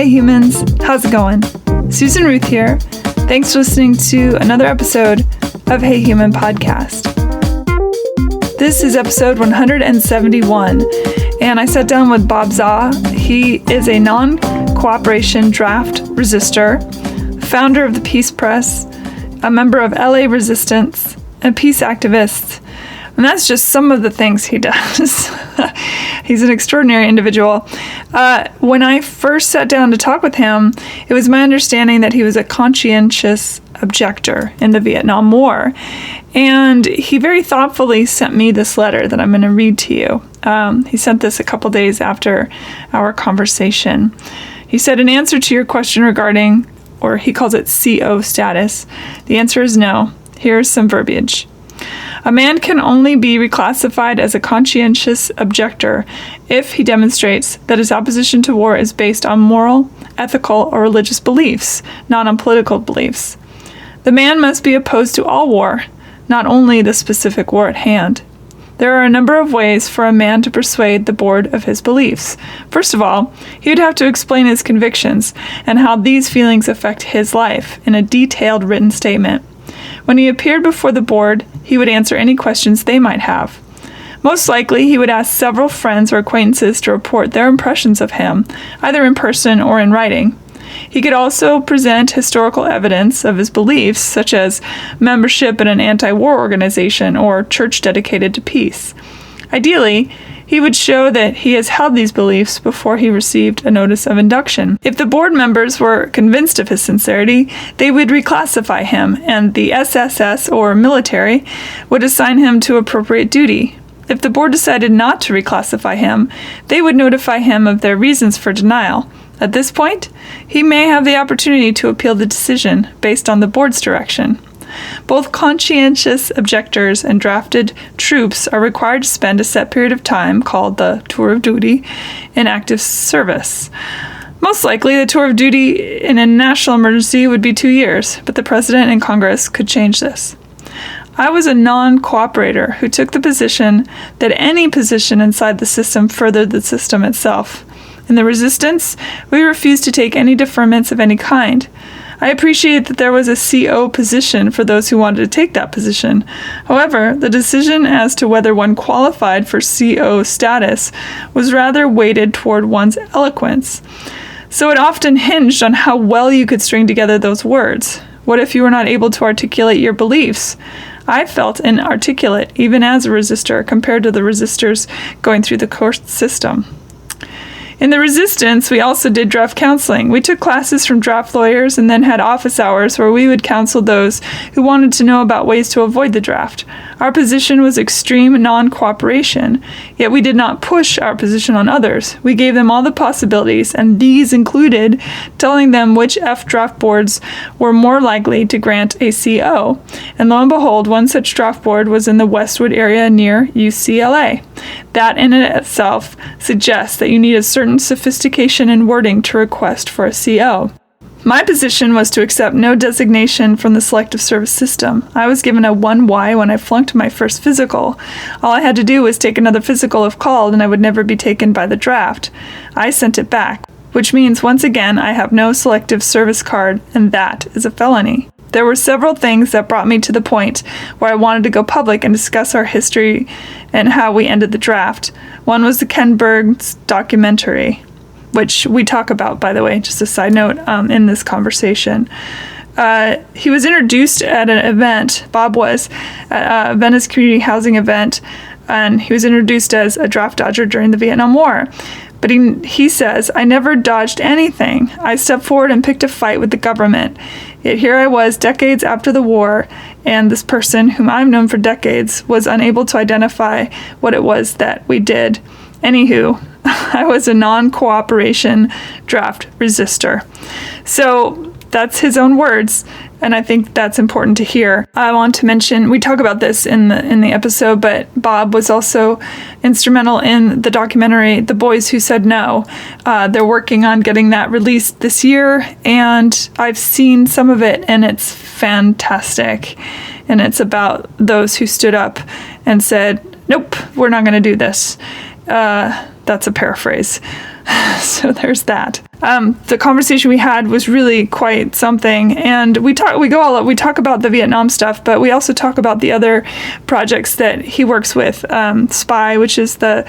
Hey humans, how's it going? Susan Ruth here. Thanks for listening to another episode of Hey Human Podcast. This is episode 171, and I sat down with Bob Zaugh. He is a non-cooperation draft resistor, founder of the Peace Press, a member of LA Resistance, and peace activist. And that's just some of the things he does. He's an extraordinary individual. When I first sat down to talk with him, it was my understanding that he was a conscientious objector in the Vietnam War. And he very thoughtfully sent me this letter that I'm going to read to you. He sent this a couple days after our conversation. He said, in answer to your question regarding, or he calls it CO status, the answer is no. Here's some verbiage. A man can only be reclassified as a conscientious objector if he demonstrates that his opposition to war is based on moral, ethical, or religious beliefs, not on political beliefs. The man must be opposed to all war, not only the specific war at hand. There are a number of ways for a man to persuade the board of his beliefs. First of all, he would have to explain his convictions and how these feelings affect his life in a detailed written statement. When he appeared before the board, he would answer any questions they might have. Most likely, he would ask several friends or acquaintances to report their impressions of him, either in person or in writing. He could also present historical evidence of his beliefs, such as membership in an anti-war organization or church dedicated to peace. Ideally, he would show that he has held these beliefs before he received a notice of induction. If the board members were convinced of his sincerity, they would reclassify him, and the SSS, or military, would assign him to appropriate duty. If the board decided not to reclassify him, they would notify him of their reasons for denial. At this point, he may have the opportunity to appeal the decision based on the board's direction. Both conscientious objectors and drafted troops are required to spend a set period of time, called the tour of duty, in active service. Most likely, the tour of duty in a national emergency would be 2 years, but the President and Congress could change this. I was a non-cooperator who took the position that any position inside the system furthered the system itself. In the resistance, we refused to take any deferments of any kind. I appreciate that there was a CO position for those who wanted to take that position. However, the decision as to whether one qualified for CO status was rather weighted toward one's eloquence. So it often hinged on how well you could string together those words. What if you were not able to articulate your beliefs? I felt inarticulate, even as a resistor, compared to the resistors going through the court system. In the resistance, we also did draft counseling. We took classes from draft lawyers and then had office hours where we would counsel those who wanted to know about ways to avoid the draft. Our position was extreme non-cooperation, yet we did not push our position on others. We gave them all the possibilities, and these included telling them which F-draft boards were more likely to grant a CO. And lo and behold, one such draft board was in the Westwood area near UCLA. That in itself suggests that you need a certain sophistication in wording to request for a CO. My position was to accept no designation from the selective service system. I was given a 1Y when I flunked my first physical. All I had to do was take another physical if called, and I would never be taken by the draft. I sent it back, which means once again I have no selective service card, and that is a felony. There were several things that brought me to the point where I wanted to go public and discuss our history and how we ended the draft. One was the Ken Burns documentary, which we talk about, by the way, just a side note, in this conversation. He was introduced at an event, Bob was, at a Venice community housing event, and he was introduced as a draft dodger during the Vietnam War. But he says, I never dodged anything. I stepped forward and picked a fight with the government. Yet here I was decades after the war, and this person, whom I've known for decades, was unable to identify what it was that we did. Anywho, I was a non-cooperation draft resistor. So that's his own words, and I think that's important to hear. I want to mention, we talk about this in the episode, but Bob was also instrumental in the documentary The Boys Who Said No. They're working on getting that released this year, and I've seen some of it, and it's fantastic. And it's about those who stood up and said, nope, we're not going to do this. That's a paraphrase. So there's that. The conversation we had was really quite something, and we talk about the Vietnam stuff, but we also talk about the other projects that he works with. SPY, which is the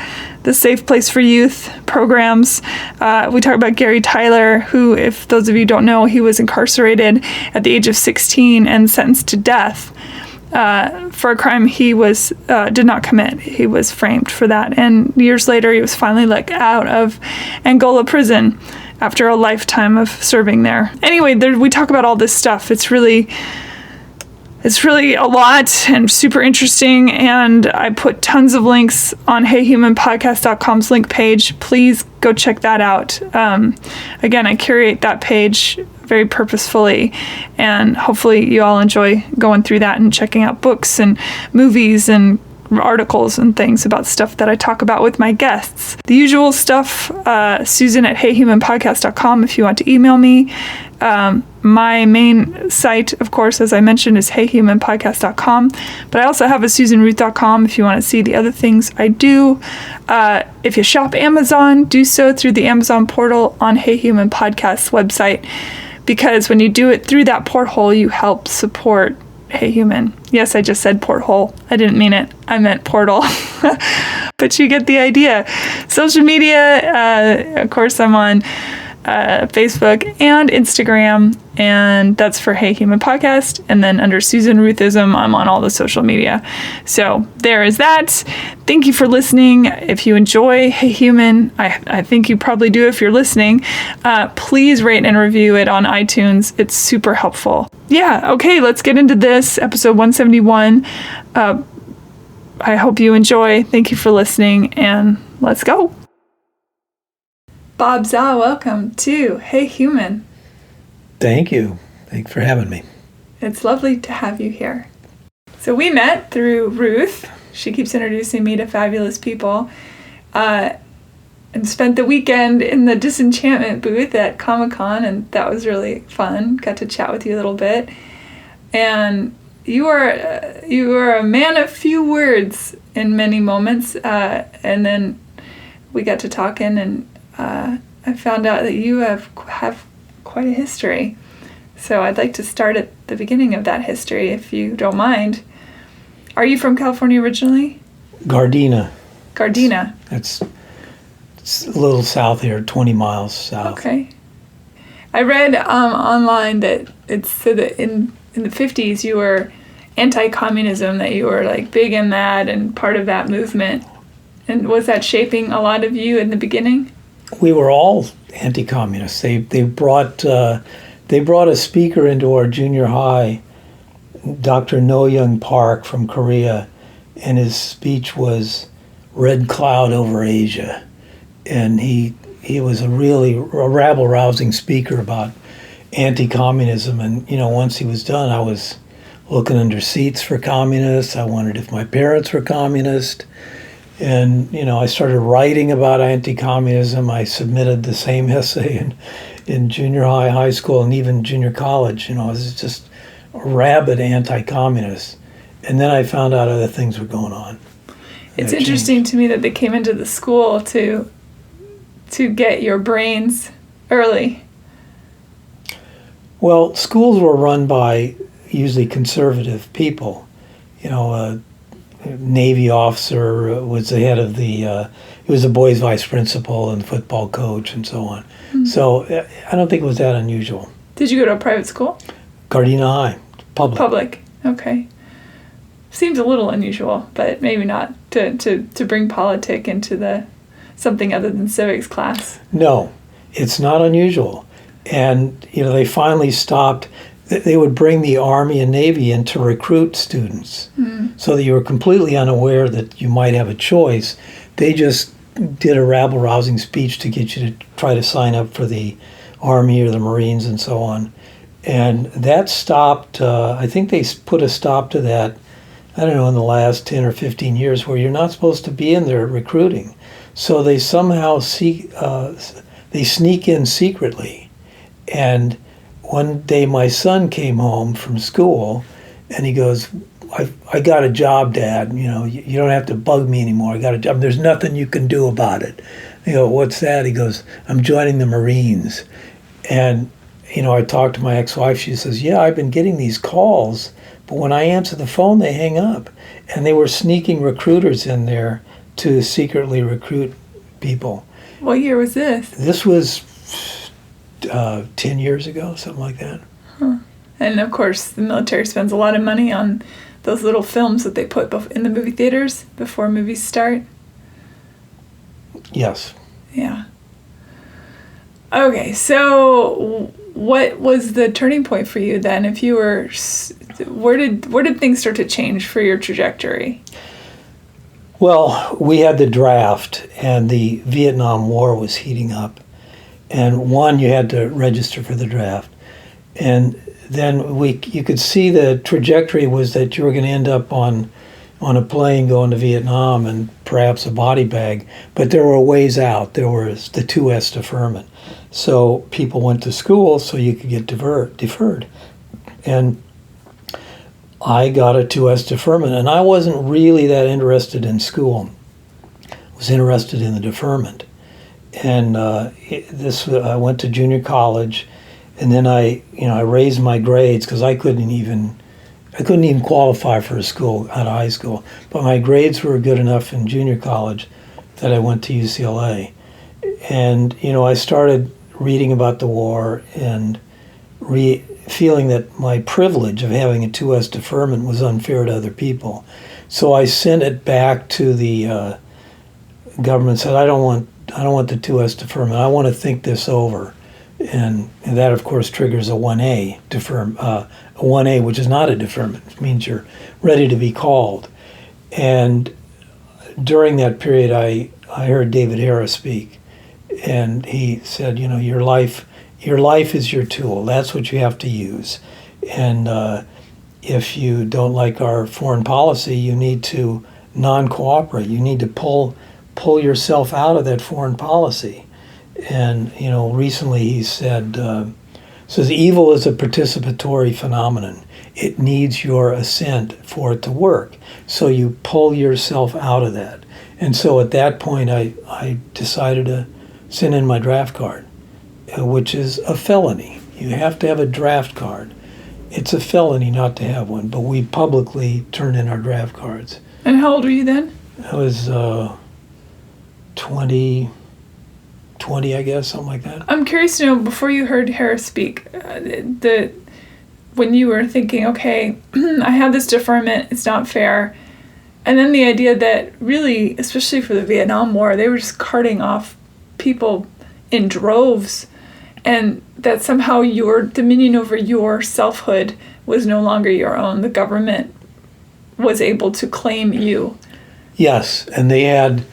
Safe Place for Youth programs. We talk about Gary Tyler, who, if those of you don't know, he was incarcerated at the age of 16 and sentenced to death for a crime he did not commit. He was framed for that, and years later he was finally let out of Angola prison after a lifetime of serving there. Anyway, we talk about all this stuff. It's really a lot and super interesting, and I put tons of links on heyhumanpodcast.com's link page. Please go check that out. Again, I curate that page very purposefully, and hopefully you all enjoy going through that and checking out books and movies and articles and things about stuff that I talk about with my guests. The usual stuff, Susan at heyhumanpodcast.com if you want to email me. My main site, of course, as I mentioned, is heyhumanpodcast.com, but I also have a susanruth.com if you want to see the other things I do. If you shop Amazon, do so through the Amazon portal on Hey Human Podcast's website, because when you do it through that porthole, you help support Hey Human. Yes, I just said porthole. I didn't mean it. I meant portal. But you get the idea. Social media, of course, I'm on Facebook and Instagram, and that's for Hey Human Podcast. And then under Susan Ruthism, I'm on all the social media. So there is that. Thank you for listening. If you enjoy Hey Human, I think you probably do if you're listening, please rate and review it on iTunes. It's super helpful. Yeah, okay, let's get into this, episode 171. I hope you enjoy. Thank you for listening, and let's go. Bob Zaugh, welcome to Hey Human. Thank you. Thanks for having me. It's lovely to have you here. So we met through Ruth. She keeps introducing me to fabulous people. And spent the weekend in the Disenchantment booth at Comic-Con, and that was really fun. Got to chat with you a little bit. And you are a man of few words in many moments. And then we got to talking, and I found out that you have quite a history. So I'd like to start at the beginning of that history, if you don't mind. Are you from California originally? Gardena. It's a little south here, 20 miles south. Okay. I read online that it said that in the 50s you were anti-communism, that you were like big in that and part of that movement. And was that shaping a lot of you in the beginning? We were all anti-communists. They brought a speaker into our junior high, Dr. No Young Park from Korea, and his speech was "Red Cloud over Asia," and he was a rabble-rousing speaker about anti-communism. And once he was done, I was looking under seats for communists. I wondered if my parents were communist. And, I started writing about anti-communism. I submitted the same essay in junior high school, and even junior college. I was just a rabid anti-communist. And then I found out other things were going on. It's interesting to me that they came into the school to get your brains early. Well, schools were run by usually conservative people. Navy officer was the head of he was the boys' vice principal and football coach and so on. Mm-hmm. So I don't think it was that unusual. Did you go to a private school? Gardena High, public. Okay. Seems a little unusual, but maybe not to bring politic into something other than civics class. No, it's not unusual. And, they finally stopped. They would bring the Army and Navy in to recruit students, so that you were completely unaware that you might have a choice. They just did a rabble-rousing speech to get you to try to sign up for the Army or the Marines and so on. And that stopped, I think they put a stop to that, I don't know, in the last 10 or 15 years, where you're not supposed to be in there recruiting. So they somehow they sneak in secretly. And one day my son came home from school, and he goes, I got a job, Dad. You don't have to bug me anymore. I got a job. There's nothing you can do about it. I go, what's that? He goes, I'm joining the Marines. And, I talked to my ex-wife. She says, yeah, I've been getting these calls, but when I answer the phone, they hang up. And they were sneaking recruiters in there to secretly recruit people. What year was this? This was 10 years ago, something like that. Huh. And, of course, the military spends a lot of money on those little films that they put in the movie theaters before movies start. Yes. Yeah. Okay, so what was the turning point for you then? If you were, where did things start to change for your trajectory? Well, we had the draft, and the Vietnam War was heating up. And you had to register for the draft. And then you could see the trajectory was that you were going to end up on a plane going to Vietnam and perhaps a body bag. But there were ways out. There was the 2S deferment. So people went to school so you could get deferred. And I got a 2S deferment, and I wasn't really that interested in school. I was interested in the deferment. And I went to junior college, and then I raised my grades because I couldn't even qualify for a school out of high school. But my grades were good enough in junior college that I went to UCLA. And, I started reading about the war and feeling that my privilege of having a 2S deferment was unfair to other people. So I sent it back to the government, said, I don't want the 2S deferment. I want to think this over. And that, of course, triggers a 1A deferment, a 1A, which is not a deferment. It means you're ready to be called. And during that period, I heard David Harris speak. And he said, your life is your tool. That's what you have to use. And if you don't like our foreign policy, you need to non-cooperate. You need to pull yourself out of that foreign policy. And, recently he says evil is a participatory phenomenon. It needs your assent for it to work. So you pull yourself out of that. And so at that point, I decided to send in my draft card, which is a felony. You have to have a draft card. It's a felony not to have one, but we publicly turned in our draft cards. And how old were you then? I was 20, I guess, something like that. I'm curious to know, before you heard Harris speak, when you were thinking, okay, I have this deferment, it's not fair, and then the idea that really, especially for the Vietnam War, they were just carting off people in droves, and that somehow your dominion over your selfhood was no longer your own. The government was able to claim you. Yes, and they had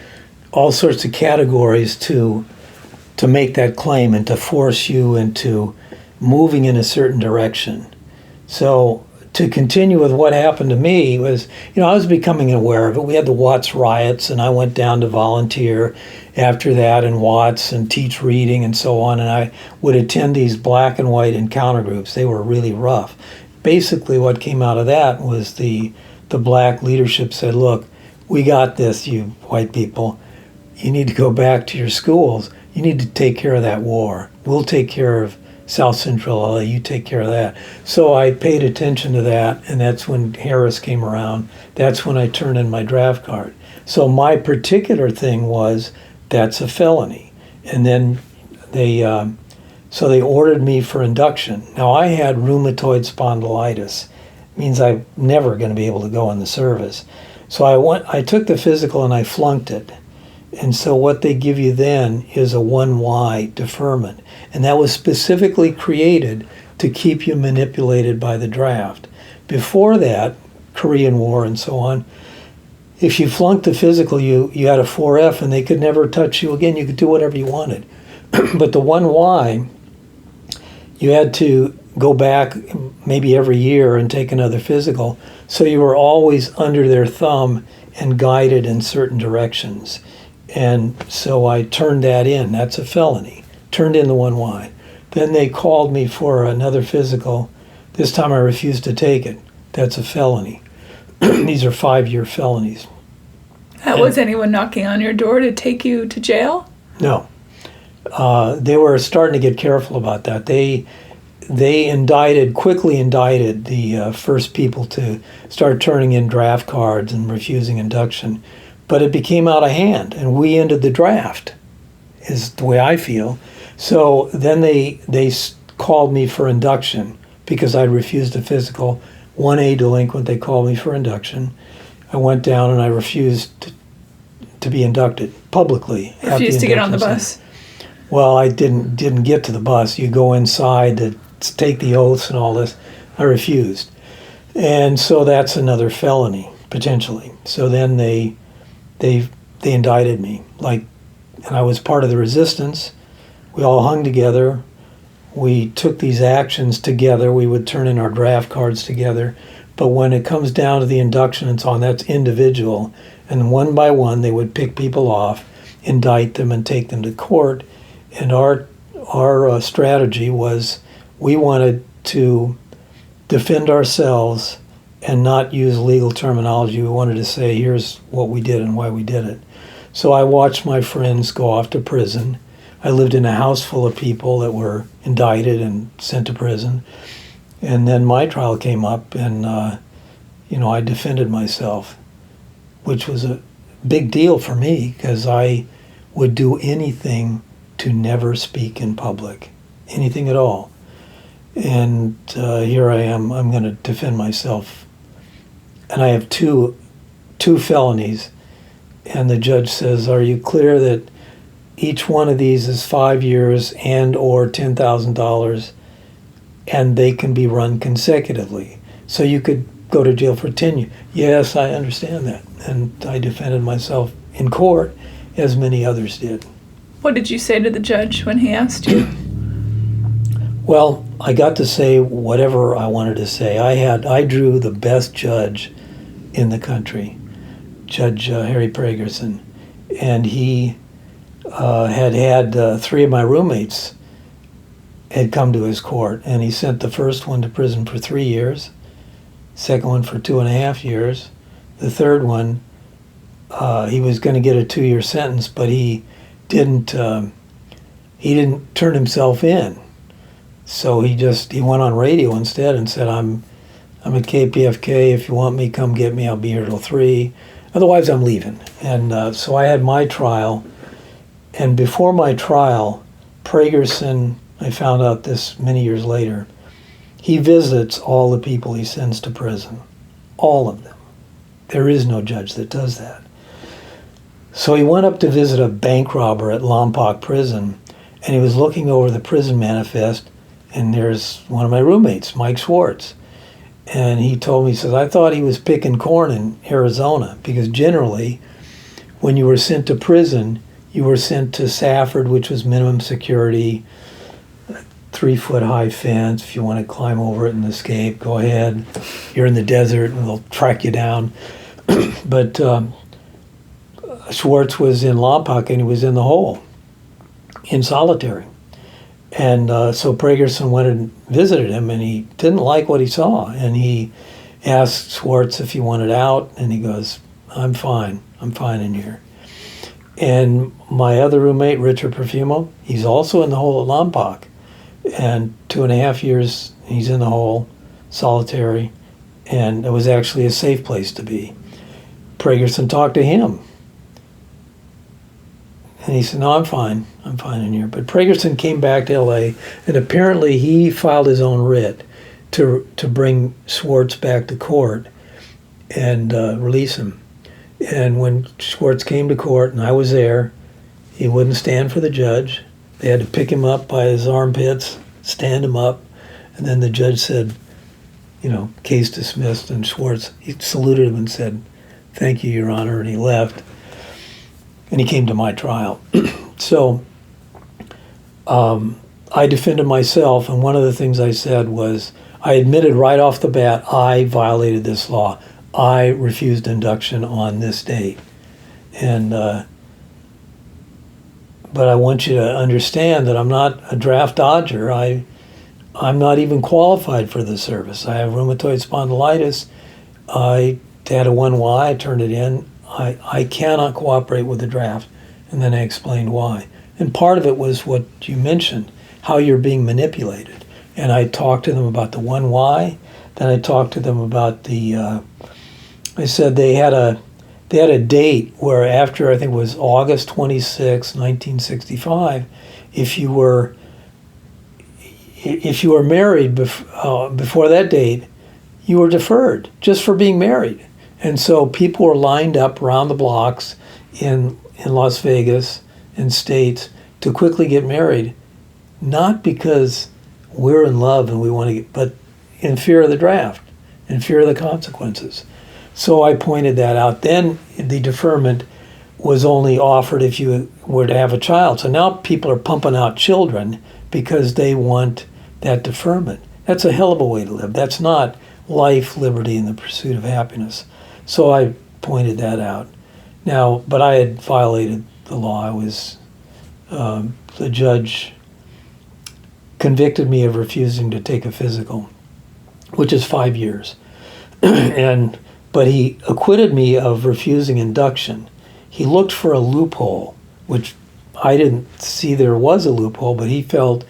all sorts of categories to make that claim and to force you into moving in a certain direction. So to continue with what happened to me was, I was becoming aware of it. We had the Watts riots, and I went down to volunteer after that in Watts and teach reading and so on, and I would attend these black and white encounter groups. They were really rough. Basically what came out of that was the black leadership said, look, we got this, you white people. You need to go back to your schools. You need to take care of that war. We'll take care of South Central LA, you take care of that. So I paid attention to that, and that's when Harris came around. That's when I turned in my draft card. So my particular thing was, that's a felony. And then they ordered me for induction. Now I had rheumatoid spondylitis. It means I'm never going to be able to go in the service. So I took the physical and I flunked it. And so what they give you then is a 1Y deferment. And that was specifically created to keep you manipulated by the draft. Before that, Korean War and so on, if you flunked the physical, you had a 4F and they could never touch you again. You could do whatever you wanted. But the 1Y, you had to go back maybe every year and take another physical. So you were always under their thumb and guided in certain directions. And so I turned that in. That's a felony. Turned in the 1Y. Then they called me for another physical. This time I refused to take it. That's a felony. These are 5-year felonies. Was anyone knocking on your door to take you to jail? No. They were starting to get careful about that. They quickly indicted the first people to start turning in draft cards and refusing induction. But it became out of hand, and we ended the draft, is the way I feel. So then they called me for induction because I refused a physical. 1A delinquent, they called me for induction. I went down and I refused to be inducted publicly. Refused to get on the bus. Well, I didn't get to the bus. You go inside to take the oaths and all this. I refused. And so that's another felony, potentially. So then they indicted me. And I was part of the resistance. We all hung together. We took these actions together. We would turn in our draft cards together. But when it comes down to the induction and so on, that's individual. And one by one, they would pick people off, indict them, and take them to court. And our strategy was we wanted to defend ourselves and not use legal terminology. We wanted to say, here's what we did and why we did it. So I watched my friends go off to prison. I lived in a house full of people that were indicted and sent to prison. And then my trial came up, and I defended myself, which was a big deal for me because I would do anything to never speak in public, anything at all. And here I am. I'm going to defend myself, and I have two felonies. And the judge says, "Are you clear that each one of these is 5 years and or $10,000, and they can be run consecutively? So you could go to jail for 10 years." Yes, I understand that. And I defended myself in court, as many others did. What did you say to the judge when he asked you? Well, I got to say whatever I wanted to say. I drew the best judge in the country, Judge Harry Pragerson, and he had three of my roommates had come to his court, and he sent the first one to prison for 3 years, second one for 2.5 years, the third one he was going to get a 2-year sentence, but he didn't turn himself in. So he went on radio instead and said, I'm at KPFK. If you want me, come get me. I'll be here till 3. Otherwise, I'm leaving. And so I had my trial. And before my trial, Pragerson, I found out this many years later, he visits all the people he sends to prison. All of them. There is no judge that does that. So he went up to visit a bank robber at Lompoc Prison, and he was looking over the prison manifest, and there's one of my roommates, Mike Schwartz. And he told me, he says, I thought he was picking corn in Arizona, because generally, when you were sent to prison, you were sent to Safford, which was minimum security, 3-foot high fence. If you want to climb over it and escape, go ahead. You're in the desert, and they'll track you down. But Schwartz was in Lompoc, and he was in the hole, in solitary. And so Pragerson went and visited him, and he didn't like what he saw. And he asked Schwartz if he wanted out, and he goes, I'm fine in here. And my other roommate, Richard Perfumo, he's also in the hole at Lompoc. And 2.5 years he's in the hole, solitary, and it was actually a safe place to be. Pragerson talked to him. And he said, no, I'm fine in here. But Pragerson came back to L.A., and apparently he filed his own writ to bring Schwartz back to court and release him. And when Schwartz came to court, and I was there, he wouldn't stand for the judge. They had to pick him up by his armpits, stand him up, and then the judge said, case dismissed, and Schwartz, he saluted him and said, thank you, Your Honor, and he left. And he came to my trial. So I defended myself, and one of the things I said was, I admitted right off the bat, I violated this law. I refused induction on this date. And but I want you to understand that I'm not a draft dodger. I'm not even qualified for the service. I have rheumatoid spondylitis. I had a 1Y, I turned it in. I cannot cooperate with the draft. And then I explained why. And part of it was what you mentioned, how you're being manipulated. And I talked to them about the one why. Then I talked to them about I said they had a date where after, I think it was August 26, 1965, if you were married before that date, you were deferred just for being married. And so people were lined up around the blocks in Las Vegas and states to quickly get married, not because we're in love and we want to get, but in fear of the draft, in fear of the consequences. So I pointed that out. Then the deferment was only offered if you were to have a child. So now people are pumping out children because they want that deferment. That's a hell of a way to live. That's not life, liberty, and the pursuit of happiness. So I pointed that out. Now, but I had violated the law. I was, the judge convicted me of refusing to take a physical, which is 5 years. But he acquitted me of refusing induction. He looked for a loophole, which I didn't see there was a loophole, but he felt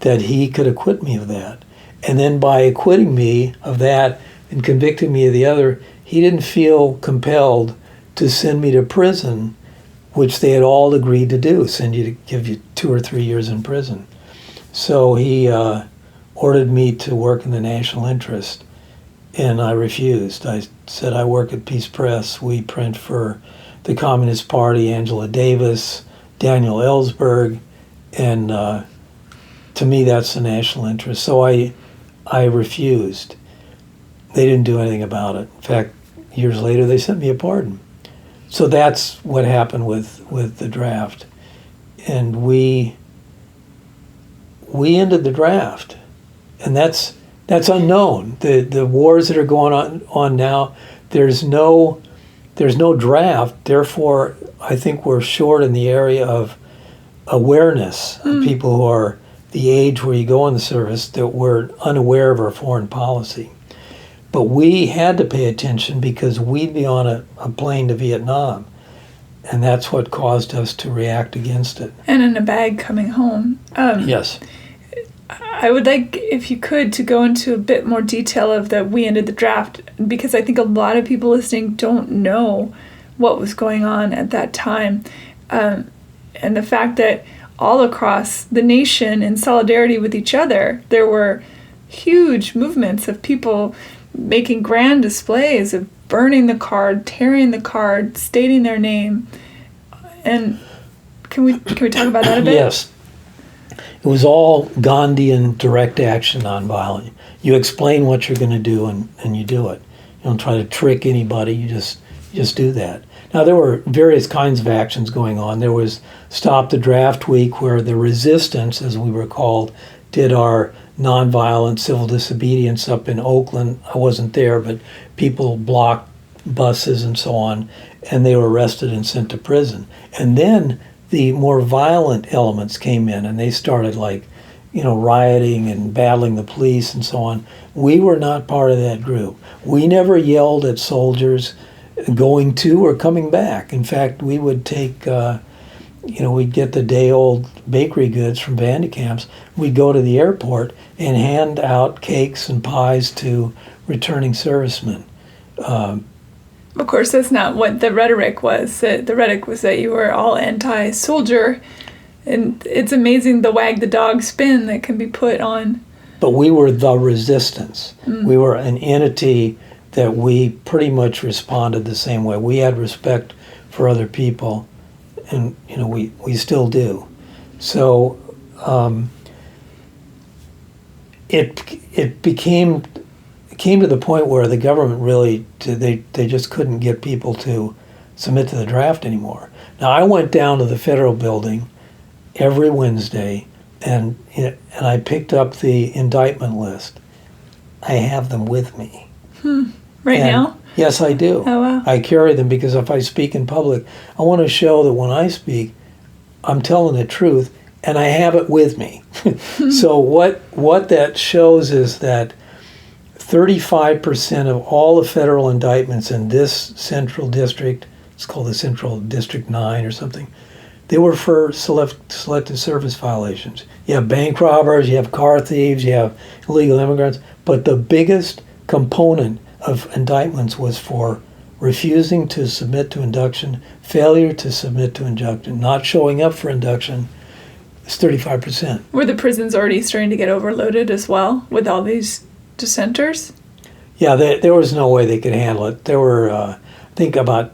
that he could acquit me of that. And then by acquitting me of that and convicting me of the other, he didn't feel compelled to send me to prison, which they had all agreed to do, give you 2 or 3 years in prison. So he ordered me to work in the national interest, and I refused. I said, I work at Peace Press. We print for the Communist Party, Angela Davis, Daniel Ellsberg, and to me that's the national interest. So I refused. They didn't do anything about it. In fact, years later they sent me a pardon. So that's what happened with the draft. And we ended the draft. And that's unknown. The wars that are going on now, there's no draft. Therefore, I think we're short in the area of awareness of people who are the age where you go in the service, that we're unaware of our foreign policy. But we had to pay attention because we'd be on a plane to Vietnam. And that's what caused us to react against it. And in a bag coming home. Yes. I would like, if you could, to go into a bit more detail of that we ended the draft, because I think a lot of people listening don't know what was going on at that time. And the fact that all across the nation, in solidarity with each other, there were huge movements of people making grand displays of burning the card, tearing the card, stating their name. And can we talk about that a bit? Yes. It was all Gandhian direct action, nonviolent. You explain what you're going to do and you do it. You don't try to trick anybody, you just do that. Now, there were various kinds of actions going on. There was Stop the Draft Week, where the resistance, as we were called, did our nonviolent civil disobedience up in Oakland. I wasn't there, but people blocked buses and so on, and they were arrested and sent to prison. And then the more violent elements came in, and they started rioting and battling the police and so on. We were not part of that group. We never yelled at soldiers going to or coming back. In fact, we would take, we'd get the day-old bakery goods from Vandecamps. We'd go to the airport and hand out cakes and pies to returning servicemen. Of course, that's not what the rhetoric was. The rhetoric was that you were all anti-soldier, and it's amazing the wag the dog spin that can be put on. But we were the resistance. We were an entity that we pretty much responded the same way. We had respect for other people, and we still do. So it came to the point where the government really, they just couldn't get people to submit to the draft anymore. Now, I went down to the federal building every Wednesday, and I picked up the indictment list. I have them with me. Right now? Yes, I do. Oh, wow. I carry them because if I speak in public, I want to show that when I speak, I'm telling the truth, and I have it with me. So what that shows is that 35% of all the federal indictments in this central district, it's called the Central District 9 or something, They were for selective service violations. You have bank robbers, you have car thieves, you have illegal immigrants, but the biggest component of indictments was for refusing to submit to induction, failure to submit to induction, not showing up for induction. It's 35%. Were the prisons already starting to get overloaded as well with all these dissenters? Yeah, there was no way they could handle it. There were, I think, about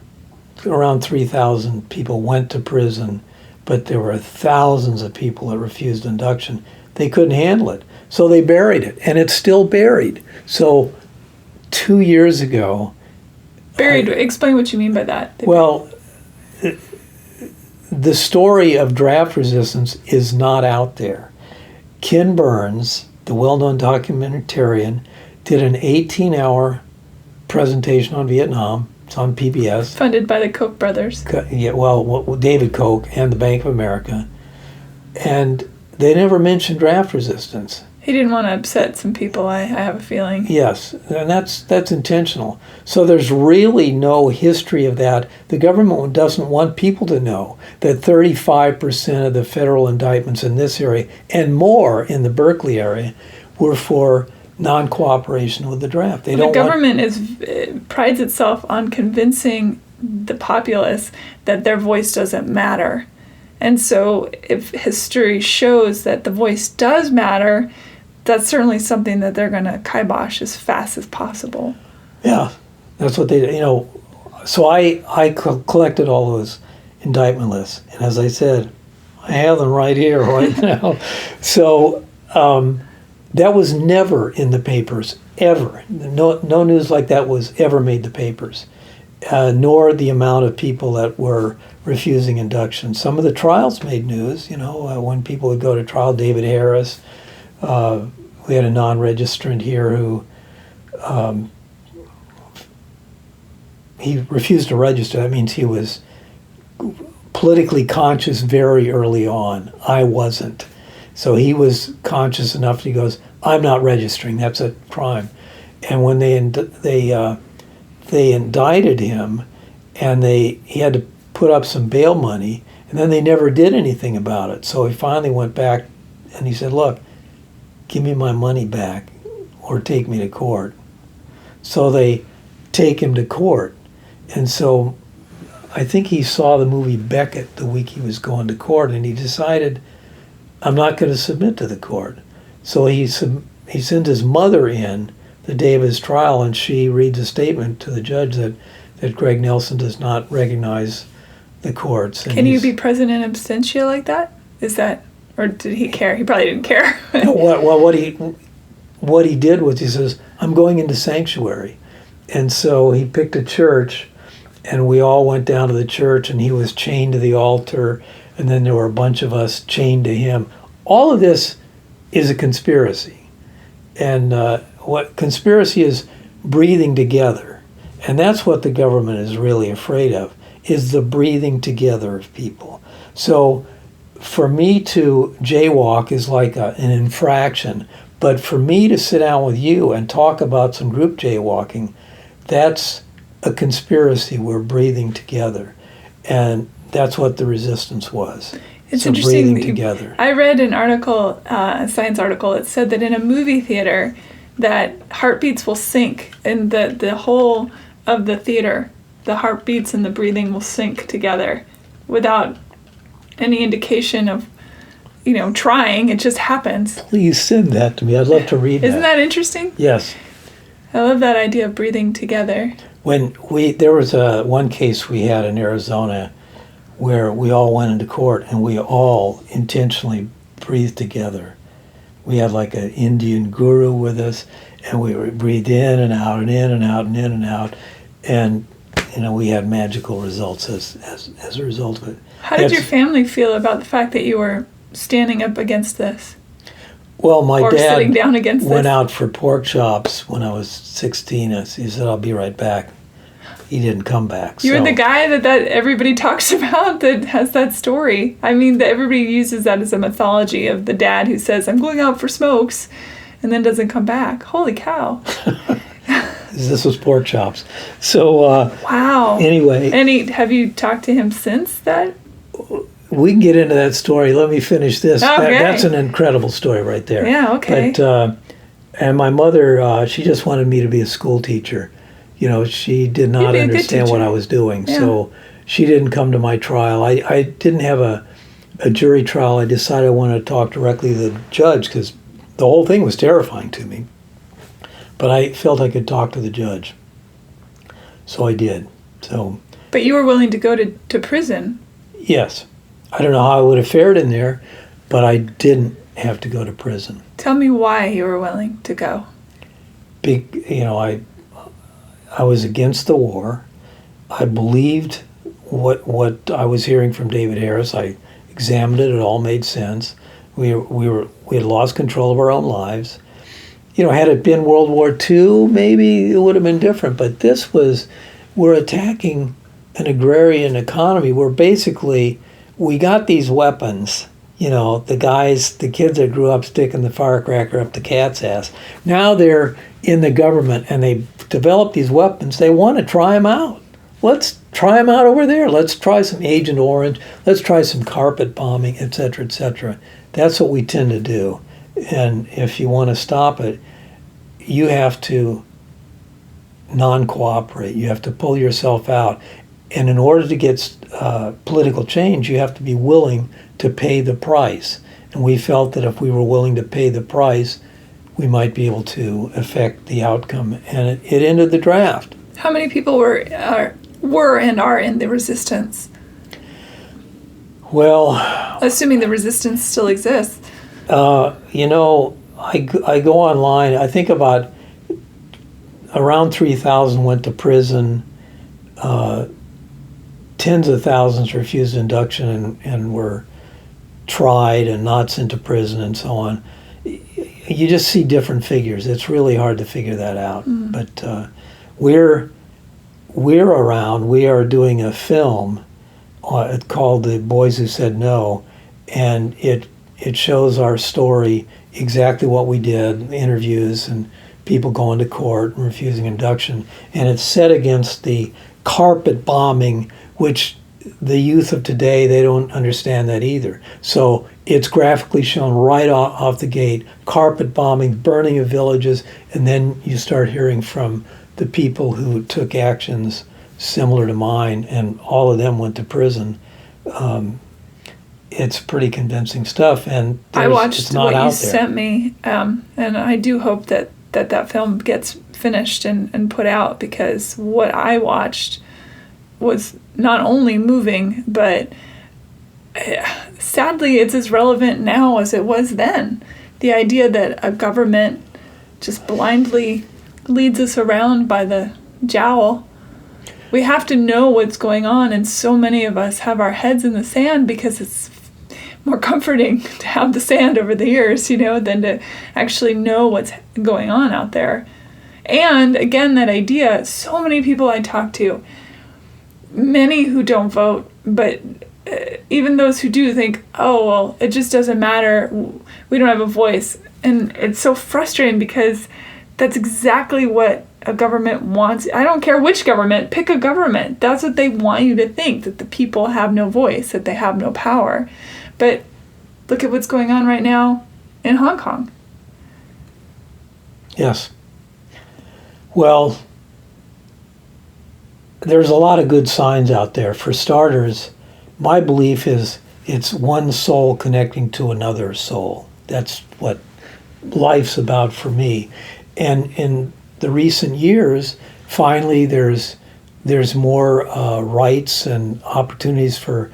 around 3,000 people went to prison, but there were thousands of people that refused induction. They couldn't handle it, so they buried it, and it's still buried. So 2 years ago... Buried, explain what you mean by that. Well, the story of draft resistance is not out there. Ken Burns, the well-known documentarian, did an 18-hour presentation on Vietnam. It's on PBS. Funded by the Koch brothers. Yeah, well, David Koch and the Bank of America. And they never mentioned draft resistance. He didn't want to upset some people, I have a feeling. Yes, and that's intentional. So there's really no history of that. The government doesn't want people to know that 35% of the federal indictments in this area, and more in the Berkeley area, were for non-cooperation with the draft. The government prides itself on convincing the populace that their voice doesn't matter. And so if history shows that the voice does matter, that's certainly something that they're going to kibosh as fast as possible. Yeah, that's what they, so I collected all those indictment lists. And as I said, I have them right here, right now. So that was never in the papers, ever. No news like that was ever made the papers, nor the amount of people that were refusing induction. Some of the trials made news, when people would go to trial. David Harris, we had a non-registrant here who he refused to register. That means he was politically conscious very early on. I wasn't. So he was conscious enough that he goes, I'm not registering. That's a crime. And when they indicted him, and he had to put up some bail money, and then they never did anything about it. So he finally went back and he said, look, give me my money back or take me to court. So they take him to court. And so I think he saw the movie Beckett the week he was going to court, and he decided, I'm not going to submit to the court. So he sent his mother in the day of his trial, and she reads a statement to the judge that Greg Nelson does not recognize the courts. And can you be present in absentia like that? Is that, or did he care? He probably didn't care. No, what he did was he says, I'm going into sanctuary. And so he picked a church, and we all went down to the church, and he was chained to the altar, and then there were a bunch of us chained to him. All of this is a conspiracy. And what conspiracy is, breathing together. And that's what the government is really afraid of, is the breathing together of people. So for me to jaywalk is like an infraction, but for me to sit down with you and talk about some group jaywalking, that's a conspiracy. We're breathing together. And that's what the resistance was. It's so interesting. Breathing together. I read an article, a science article, that said that in a movie theater, that heartbeats will sync in the whole of the theater. The heartbeats and the breathing will sync together without any indication of, trying. It just happens. Please send that to me. I'd love to read that. Isn't that interesting? Yes. I love that idea of breathing together. There was one case we had in Arizona where we all went into court and we all intentionally breathed together. We had like an Indian guru with us, and we breathed in and out and in and out and in and out, and we had magical results as a result of it. How did your family feel about the fact that you were standing up against this? Well, my dad sitting down against went this? out for pork chops when I was 16. He said, I'll be right back. He didn't come back. You're the guy that everybody talks about that has that story. I mean, that everybody uses that as a mythology of the dad who says, I'm going out for smokes, and then doesn't come back. Holy cow. This was pork chops. So, wow. Anyway. Have you talked to him since that? we can get into that story. Let me finish this. Okay. That's an incredible story right there. Yeah, okay. But, and my mother, she just wanted me to be a school teacher. You know, she did not understand what I was doing. Yeah. So she didn't come to my trial. I didn't have a jury trial. I decided I wanted to talk directly to the judge because the whole thing was terrifying to me. But I felt I could talk to the judge. So I did. But you were willing to go to prison. Yes. I don't know how I would have fared in there, but I didn't have to go to prison. Tell me why you were willing to go. I was against the war. I believed what I was hearing from David Harris. I examined it. It all made sense. We had lost control of our own lives. You know, had it been World War II, maybe it would have been different. But this was, we're attacking an agrarian economy where basically we got these weapons. You know, the kids that grew up sticking the firecracker up the cat's ass. Now they're in the government and they developed these weapons. They want to try them out. Let's try them out over there. Let's try some Agent Orange. Let's try some carpet bombing, et cetera, et cetera. That's what we tend to do. And if you want to stop it, you have to non-cooperate. You have to pull yourself out. And in order to get political change, you have to be willing to pay the price. And we felt that if we were willing to pay the price, we might be able to affect the outcome. And it ended the draft. How many people were and are in the resistance? Well, assuming the resistance still exists. You know, I go online. I think about around 3,000 went to prison. Tens of thousands refused induction and were tried and not sent to prison and so on. You just see different figures. It's really hard to figure that out. Mm. But we're around. We are doing a film called The Boys Who Said No, and it shows our story, exactly what we did, interviews and people going to court and refusing induction. And it's set against the carpet bombing, which the youth of today, they don't understand that either. So it's graphically shown right off the gate, carpet bombing, burning of villages, and then you start hearing from the people who took actions similar to mine, and all of them went to prison. It's pretty convincing stuff, and I watched what you sent me, and I do hope that film gets finished and put out, because what I watched was not only moving, but sadly it's as relevant now as it was then. The idea that a government just blindly leads us around by the jowl. We have to know what's going on, and so many of us have our heads in the sand because it's more comforting to have the sand over the ears, than to actually know what's going on out there. And again, that idea, so many people I talk to, many who don't vote, but even those who do think, oh, well, it just doesn't matter. We don't have a voice. And it's so frustrating because that's exactly what a government wants. I don't care which government, pick a government. That's what they want you to think, that the people have no voice, that they have no power. But look at what's going on right now in Hong Kong. Yes. Well, there's a lot of good signs out there. For starters, my belief is it's one soul connecting to another soul. That's what life's about for me. And in the recent years, finally there's more rights and opportunities for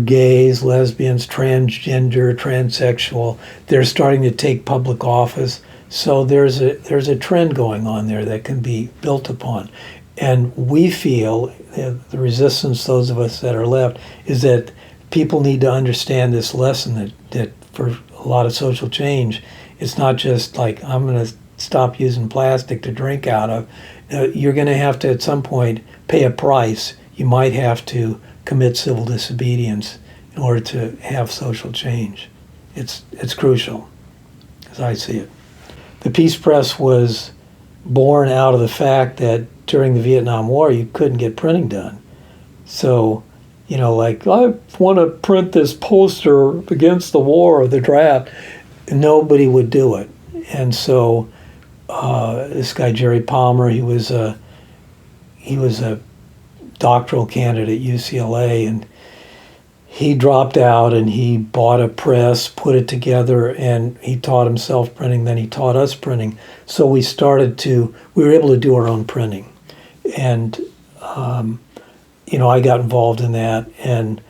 gays, lesbians, transgender, transsexual. They're starting to take public office. So there's a trend going on there that can be built upon. And we feel, the resistance, those of us that are left, is that people need to understand this lesson that for a lot of social change, it's not just like, I'm going to stop using plastic to drink out of. You're going to have to, at some point, pay a price. You might have to commit civil disobedience in order to have social change. It's crucial, as I see it. The Peace Press was born out of the fact that during the Vietnam War, you couldn't get printing done. So like, I want to print this poster against the war or the draft. Nobody would do it. And so this guy, Jerry Palmer, he was a doctoral candidate at UCLA, and he dropped out and he bought a press, put it together, and he taught himself printing. Then he taught us printing. So we were able to do our own printing. And, I got involved in that, and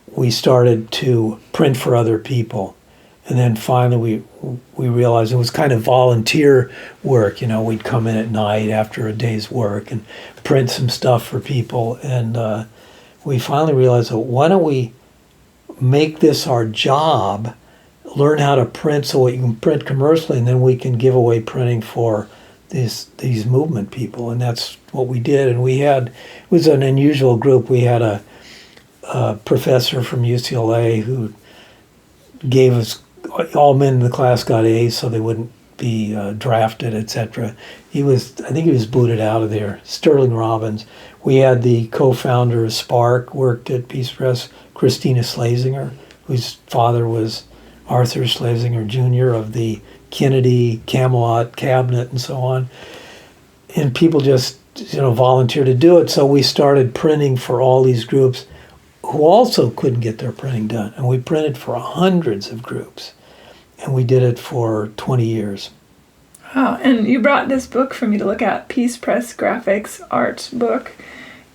we started to print for other people. And then finally we realized it was kind of volunteer work. We'd come in at night after a day's work and print some stuff for people. And we finally realized, why don't we make this our job, learn how to print so you can print commercially, and then we can give away printing for these movement people. And that's what we did. And it was an unusual group. We had a professor from UCLA who gave us, all men in the class got A's so they wouldn't be drafted, etc. I think he was booted out of there. Sterling Robbins. We had the co-founder of Spark, worked at Peace Press, Christina Schlesinger, whose father was Arthur Schlesinger Jr. of the Kennedy, Camelot cabinet and so on. And people just, volunteered to do it. So we started printing for all these groups who also couldn't get their printing done. And we printed for hundreds of groups. And we did it for 20 years. Wow. And you brought this book for me to look at, Peace Press Graphics Art Book.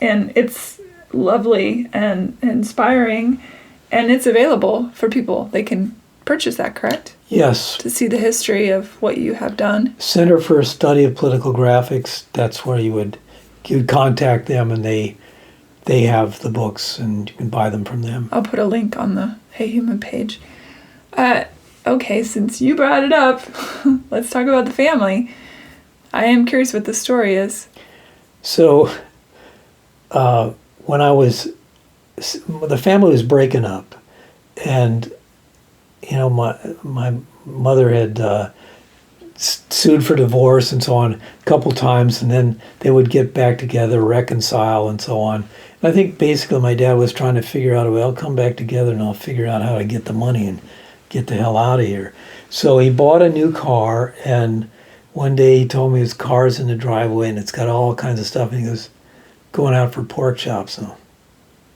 And it's lovely and inspiring. And it's available for people. They can purchase that, correct? Yes. To see the history of what you have done. Center for Study of Political Graphics, that's where you would contact them, and they have the books, and you can buy them from them. I'll put a link on the Hey Human page. Okay, since you brought it up, let's talk about the family. I am curious what the story is. So, when the family was breaking up, and my mother had sued for divorce and so on a couple times, and then they would get back together, reconcile, and so on. And I think basically my dad was trying to figure out, I'll come back together and I'll figure out how to get the money and get the hell out of here. So he bought a new car, and one day he told me his car's in the driveway and it's got all kinds of stuff, and he goes, going out for pork chops, so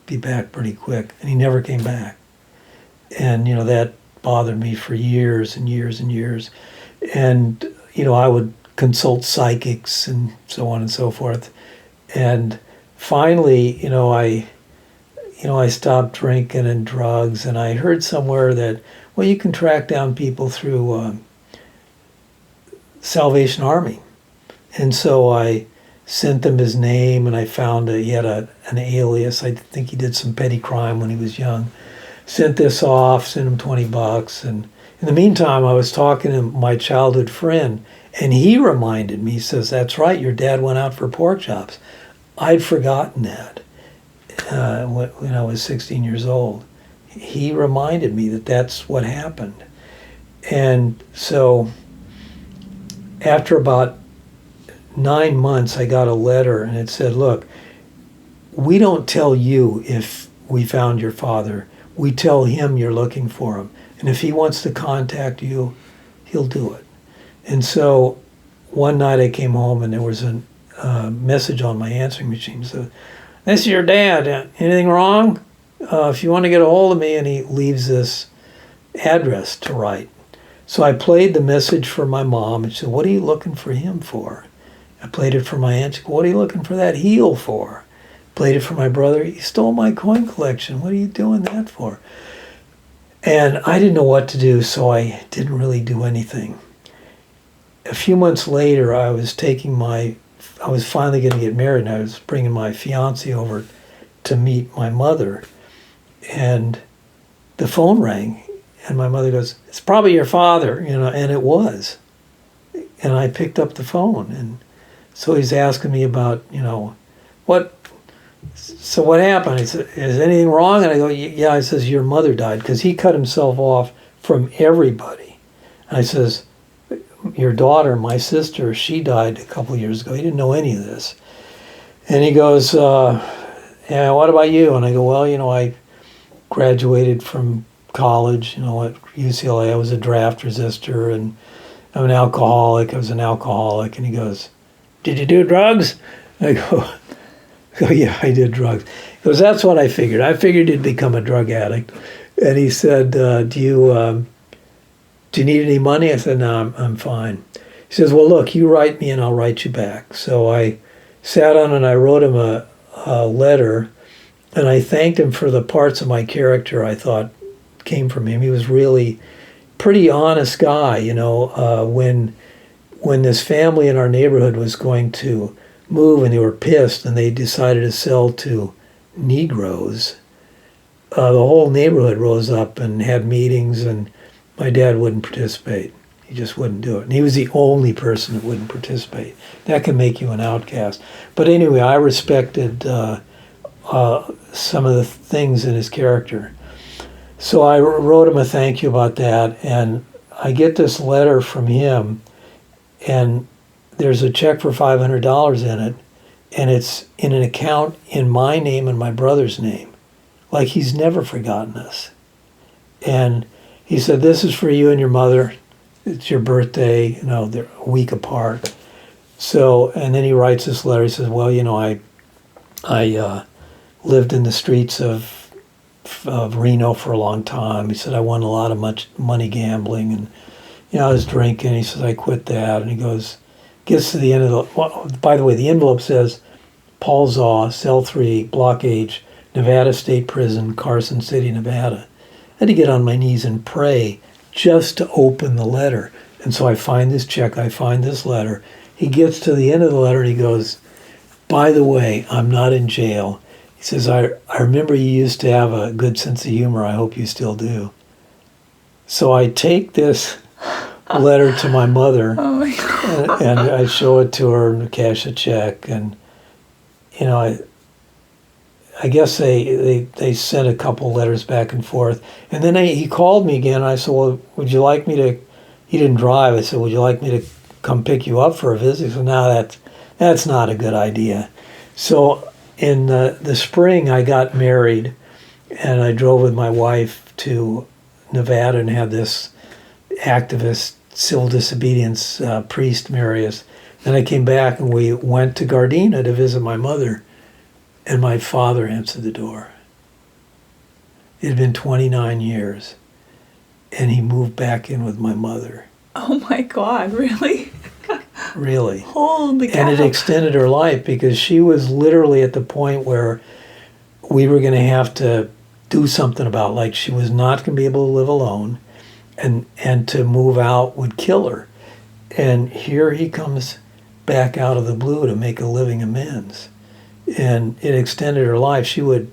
be back pretty quick. And he never came back. And, that bothered me for years and years and years. And, I would consult psychics and so on and so forth. And finally, I stopped drinking and drugs, and I heard somewhere that, you can track down people through Salvation Army. And so I sent them his name, and I found he had an alias. I think he did some petty crime when he was young. Sent this off, sent him $20, and in the meantime, I was talking to my childhood friend, and he reminded me, he says, that's right, your dad went out for pork chops. I'd forgotten that when I was 16 years old. He reminded me that that's what happened. And so after about 9 months, I got a letter, and it said, look, we don't tell you if we found your father. We tell him you're looking for him. And if he wants to contact you, he'll do it. And so one night I came home, and there was a message on my answering machine. So, this is your dad. Anything wrong? If you want to get a hold of me, and he leaves this address to write. So I played the message for my mom, and she said, what are you looking for him for? I played it for my aunt. She said, what are you looking for that heel for? Played it for my brother. He stole my coin collection. What are you doing that for? And I didn't know what to do, so I didn't really do anything. A few months later, I was finally going to get married, and I was bringing my fiance over to meet my mother. And the phone rang, and my mother goes, it's probably your father, and it was. And I picked up the phone, and so he's asking me about, what happened? He said, is anything wrong? And I go, yeah. I says, your mother died, because he cut himself off from everybody. And I says, your daughter, my sister, she died a couple of years ago. He didn't know any of this. And he goes, yeah, what about you? And I go, well, I graduated from college, at UCLA. I was a draft resistor, and I'm an alcoholic. I was an alcoholic. And he goes, did you do drugs? I go, yeah, I did drugs. He goes, that's what I figured. I figured you'd become a drug addict. And he said, do you need any money? I said, no, I'm fine. He says, well, look, you write me and I'll write you back. So I sat down and I wrote him a letter, and I thanked him for the parts of my character I thought came from him. He was really pretty honest guy, when this family in our neighborhood was going to move and they were pissed and they decided to sell to Negroes, the whole neighborhood rose up and had meetings, and my dad wouldn't participate. He just wouldn't do it. And he was the only person that wouldn't participate. That can make you an outcast. But anyway, I respected some of the things in his character. So I wrote him a thank you about that, and I get this letter from him, and there's a check for $500 in it, and it's in an account in my name and my brother's name. Like he's never forgotten us. And he said, this is for you and your mother. It's your birthday, they're a week apart. So, and then he writes this letter. He says, well, I lived in the streets of Reno for a long time. He said, I won a lot of money gambling, and, I was drinking. He says, I quit that. And he gets to the end of by the way, the envelope says, Paul Zaugh, Cell 3, Block H, Nevada State Prison, Carson City, Nevada. I had to get on my knees and pray just to open the letter. And so I find this check, I find this letter. He gets to the end of the letter and he goes, by the way, I'm not in jail. He says, I remember you used to have a good sense of humor. I hope you still do. So I take this letter to my mother, Oh my God. and I show it to her and cash a check. And, I guess they sent a couple letters back and forth. And then he called me again. And I said, well, would you like me to, he didn't drive. I said, would you like me to come pick you up for a visit? He said, no, that's not a good idea. So in the spring, I got married, and I drove with my wife to Nevada and had this activist, civil disobedience priest marry us. Then I came back and we went to Gardena to visit my mother. And my father answered the door. It had been 29 years, and he moved back in with my mother. Oh my God, really? Really. Holy cow. And it extended her life, because she was literally at the point where we were going to have to do something about, like, she was not going to be able to live alone, and to move out would kill her. And here he comes back out of the blue to make a living amends. And it extended her life. She would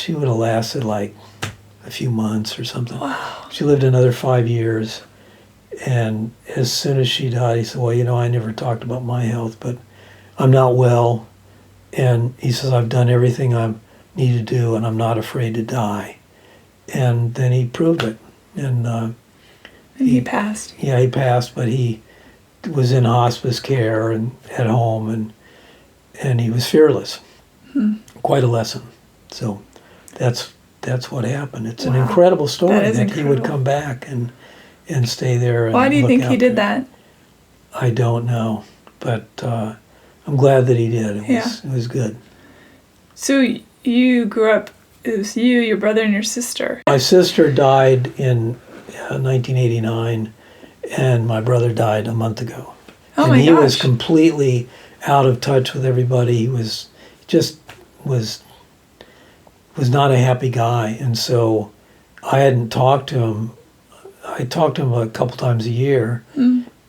have lasted like a few months or something. Wow. She lived another 5 years. And as soon as she died, he said, well, I never talked about my health, but I'm not well. And he says, I've done everything I need to do, and I'm not afraid to die. And then he proved it. And he passed. Yeah, he passed, but he was in hospice care and at home, and he was fearless. Quite a lesson. So that's what happened. It's an incredible story that he would come back and stay there. And why do you think he did that? I don't know, but I'm glad that he did. It was good. So you grew up, it was you, your brother, and your sister. My sister died in 1989, and my brother died a month ago. Oh and my gosh. He was completely out of touch with everybody. He was not a happy guy, and so I hadn't talked to him. I talked to him a couple times a year,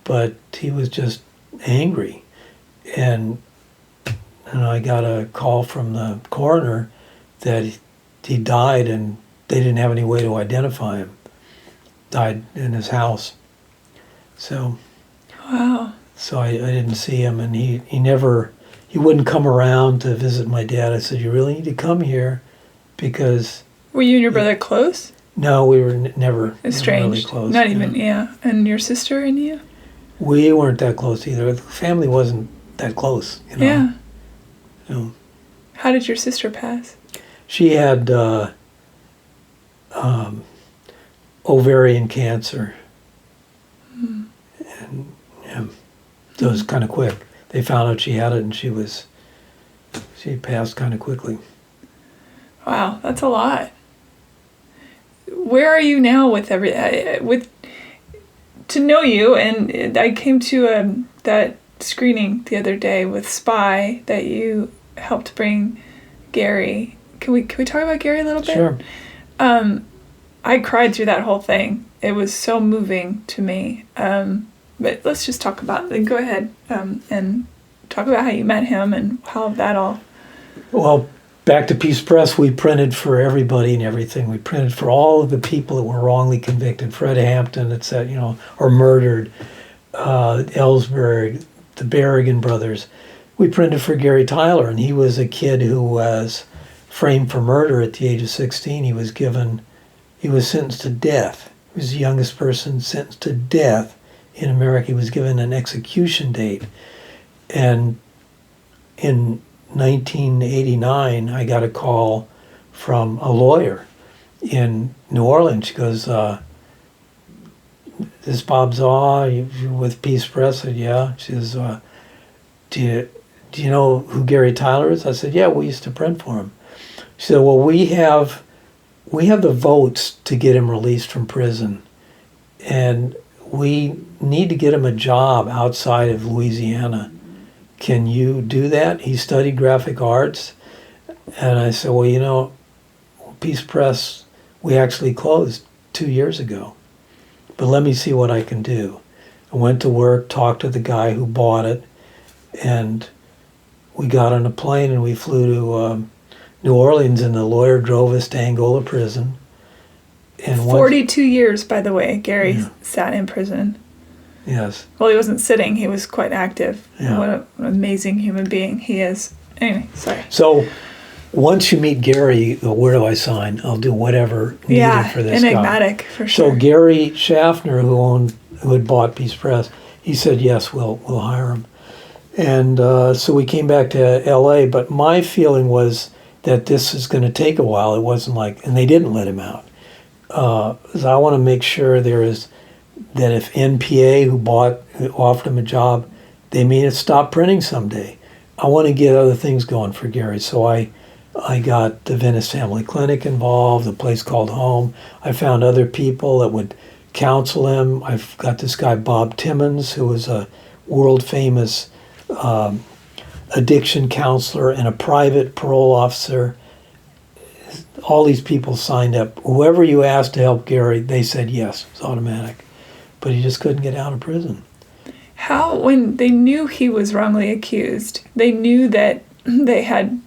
but he was just angry. And I got a call from the coroner that he died, and they didn't have any way to identify him. Died in his house. So. Wow. So I didn't see him, and he wouldn't come around to visit my dad. I said, you really need to come here, because... Were you and your brother close? No, we were never really Estranged. close. Not even, yeah. And your sister and you? We weren't that close either. The family wasn't that close, Yeah. So. How did your sister pass? She had ovarian cancer. And yeah, so it was kind of quick. They found out she had it, and she passed kind of quickly. Wow, that's a lot. Where are you now with to know you? And I came to that screening the other day with Spy that you helped bring Gary. Can we talk about Gary a little bit? Sure. I cried through that whole thing. It was so moving to me. But let's just talk about it. Go ahead and talk about how you met him and how that all... Well, back to Peace Press, we printed for everybody and everything. We printed for all of the people that were wrongly convicted. Fred Hampton, or murdered. Ellsberg, the Berrigan brothers. We printed for Gary Tyler, and he was a kid who was framed for murder at the age of 16. He was sentenced to death. He was the youngest person sentenced to death in America. He was given an execution date. And in 1989, I got a call from a lawyer in New Orleans. She goes, "This is Bob Zaugh, you with Peace Press?" I said, "Yeah." She says, do you know who Gary Tyler is? I said, "Yeah, we used to print for him." She said, "Well, we have the votes to get him released from prison, and we need to get him a job outside of Louisiana. Can you do that?" He studied graphic arts. And I said, "Well, Peace Press, we actually closed 2 years ago. But let me see what I can do." I went to work, talked to the guy who bought it, and we got on a plane and we flew to New Orleans, and the lawyer drove us to Angola prison. And 42 years, by the way, Gary sat in prison. Yes. Well, he wasn't sitting. He was quite active. Yeah. What an amazing human being he is. Anyway, sorry. So once you meet Gary, where do I sign? I'll do whatever needed for this enigmatic, guy. for sure. So Gary Schaffner, who had bought Peace Press, he said, "Yes, we'll hire him." And so we came back to L.A., but my feeling was that this is going to take a while. It wasn't and they didn't let him out. So I want to make sure that if NPA, who offered him a job, they may stop printing someday. I want to get other things going for Gary. So I got the Venice Family Clinic involved, a place called Home. I found other people that would counsel him. I've got this guy, Bob Timmons, who was a world-famous addiction counselor and a private parole officer. All these people signed up. Whoever you asked to help Gary, they said yes. It was automatic. But he just couldn't get out of prison. How, when they knew he was wrongly accused, they knew that they had